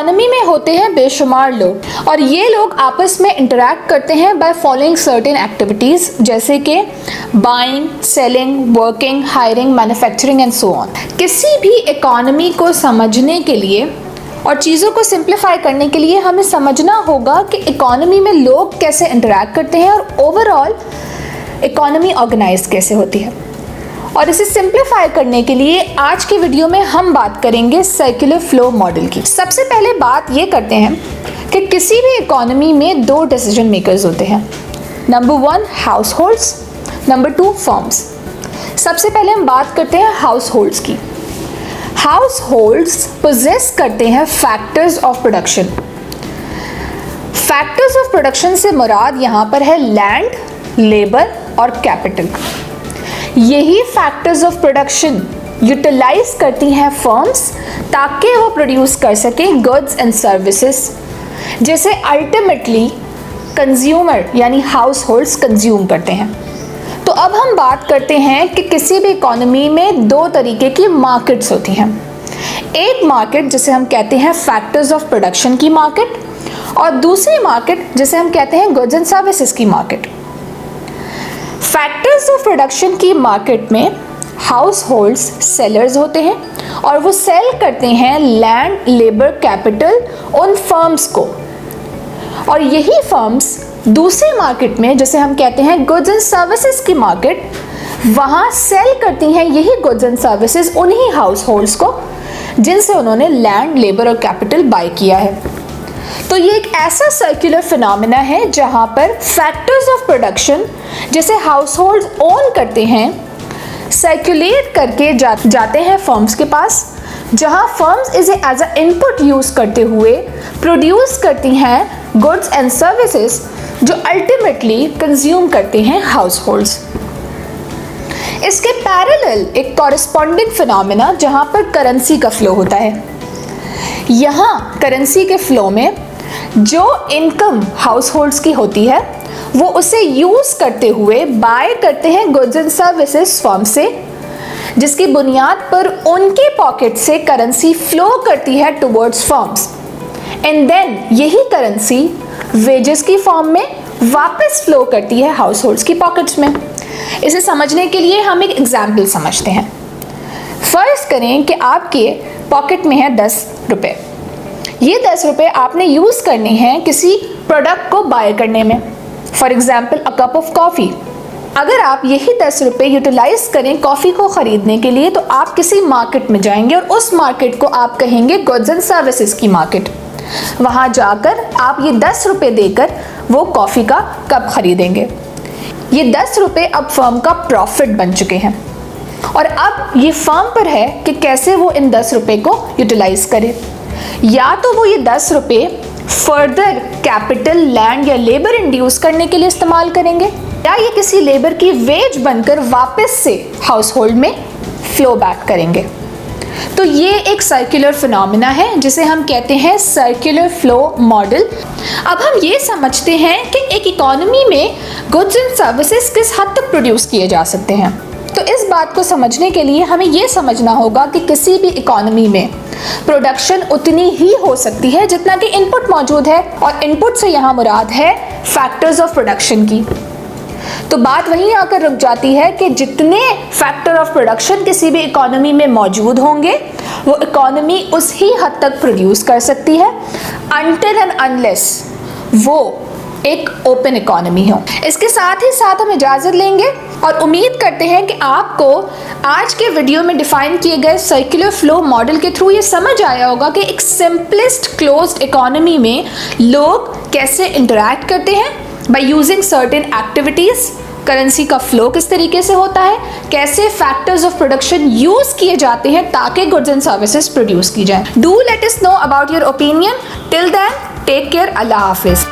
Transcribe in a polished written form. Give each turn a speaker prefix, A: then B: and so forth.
A: Economy में होते हैं बेशुमार लोग और ये लोग आपस में इंटरैक्ट करते हैं बाय फॉलोइंग सर्टेन एक्टिविटीज़ जैसे कि buying, selling, working, hiring, manufacturing and so on. किसी भी इकोनॉमी को समझने के लिए और चीज़ों को सिंप्लीफाई करने के लिए हमें समझना होगा कि इकोनॉमी में लोग कैसे इंटरैक्ट करते हैं और ओवरऑल इकोनॉमी ऑर्गेनाइज कैसे होती है। और इसे सिंप्लीफाई करने के लिए आज के वीडियो में हम बात करेंगे सर्कुलर फ्लो मॉडल की। सबसे पहले बात ये करते हैं कि किसी भी इकोनॉमी में दो डिसीजन मेकर्स होते हैं। Number 1 house holds, number 2 firms. सबसे पहले हम बात करते हैं हाउस होल्ड्स की। हाउस होल्ड्स पोजेस करते हैं factors of production. Factors of production से मुराद यहाँ पर है लैंड, लेबर और कैपिटल। यही फैक्टर्स ऑफ प्रोडक्शन यूटिलाइज करती हैं फर्म्स ताकि वो प्रोड्यूस कर सकें गुड्स एंड सर्विसेज जिसे अल्टीमेटली कंज्यूमर यानी हाउस होल्ड्स कंज्यूम करते हैं। तो अब हम बात करते हैं कि किसी भी इकोनॉमी में दो तरीके की मार्केट्स होती हैं। एक मार्केट जिसे हम कहते हैं फैक्टर्स ऑफ प्रोडक्शन की मार्केट और दूसरी मार्केट जिसे हम कहते हैं गुड्स एंड सर्विसेज की मार्केट। फैक्टर्स ऑफ प्रोडक्शन की मार्केट में हाउस होल्ड्स सेलर्स होते हैं और वो सेल करते हैं लैंड, लेबर, कैपिटल उन फर्म्स को और यही फर्म्स दूसरी मार्केट में जिसे हम कहते हैं गुड्स एंड सर्विसेज की मार्केट, वहाँ सेल करती हैं यही गुड्स एंड सर्विसेज उन्हीं हाउस होल्ड्स को जिनसे उन्होंने लैंड, लेबर और कैपिटल बाय किया है। तो ये एक ऐसा सर्कुलर फिनोमेना है जहाँ पर फैक्टर्स ऑफ प्रोडक्शन जिसे हाउस होल्ड्स ओन करते हैं सर्कुलेट करके जाते हैं फर्म्स के पास, जहाँ फर्म्स इसे एज अ इनपुट यूज़ करते हुए प्रोड्यूस करती हैं गुड्स एंड सर्विसेज जो अल्टीमेटली कंज्यूम करते हैं हाउस होल्ड्स। इसके पैरेलल एक कॉरेस्पॉन्डिंग फिनोमेना जहाँ पर करेंसी का फ्लो होता है। यहाँ करेंसी के फ्लो में जो इनकम हाउस होल्ड्स की होती है वो उसे यूज़ करते हुए बाय करते हैं गुड्स एंड सर्विसेज फर्म से, जिसकी बुनियाद पर उनके पॉकेट से करेंसी फ्लो करती है टुवर्ड्स फर्म्स एंड देन यही करेंसी वेजेस की फॉर्म में वापस फ्लो करती है हाउस होल्ड्स की पॉकेट्स में। इसे समझने के लिए हम एक एग्जाम्पल समझते हैं। फर्ज करें कि आपके पॉकेट में है 10 रुपये। ये 10 रुपये आपने यूज़ करने हैं किसी प्रोडक्ट को बाय करने में, for example a cup of coffee. अगर आप यही 10 रुपये यूटिलाइज करें कॉफ़ी को ख़रीदने के लिए तो आप किसी मार्केट में जाएंगे और उस मार्केट को आप कहेंगे गुड्स एंड सर्विसेज की मार्केट। वहाँ जाकर आप ये 10 रुपये देकर वो कॉफ़ी का कप ख़रीदेंगे। ये 10 रुपये अब फर्म का प्रॉफिट बन चुके हैं और अब ये फर्म पर है कि कैसे वो इन 10 रुपये को यूटिलाइज करे। या तो वो ये 10 रुपये फर्दर कैपिटल, लैंड या लेबर इंड्यूस करने के लिए इस्तेमाल करेंगे या ये किसी लेबर की वेज बनकर वापस से हाउस होल्ड में फ्लो बैक करेंगे। तो ये एक सर्कुलर फिनोमेना है जिसे हम कहते हैं सर्कुलर फ्लो मॉडल। अब हम ये समझते हैं कि एक इकोनॉमी में गुड्स एंड सर्विसेज किस हद तक प्रोड्यूस किए जा सकते हैं। तो इस बात को समझने के लिए हमें ये समझना होगा कि किसी भी इकोनॉमी में प्रोडक्शन उतनी ही हो सकती है जितना कि इनपुट मौजूद है और इनपुट से यहाँ मुराद है फैक्टर्स ऑफ प्रोडक्शन की। तो बात वहीं आकर रुक जाती है कि जितने फैक्टर ऑफ प्रोडक्शन किसी भी इकोनॉमी में मौजूद होंगे वो इकोनॉमी उस ही हद तक प्रोड्यूस कर सकती है अनटिल एंड अनलेस वो एक ओपन इकोनॉमी हो। इसके साथ ही साथ हम इजाज़त लेंगे और उम्मीद करते हैं कि आपको आज के वीडियो में डिफाइन किए गए सर्कुलर फ्लो मॉडल के थ्रू ये समझ आया होगा कि एक सिंपलेस्ट क्लोज्ड इकोनॉमी में लोग कैसे इंटरैक्ट करते हैं by using certain activities, currency का फ्लो किस तरीके से होता है, कैसे फैक्टर्स ऑफ प्रोडक्शन यूज़ किए जाते हैं ताकि गुड्स एंड सर्विसेज प्रोड्यूस की जाए। Do let us know about your opinion. Till then take care. अल्लाह हाफिज़।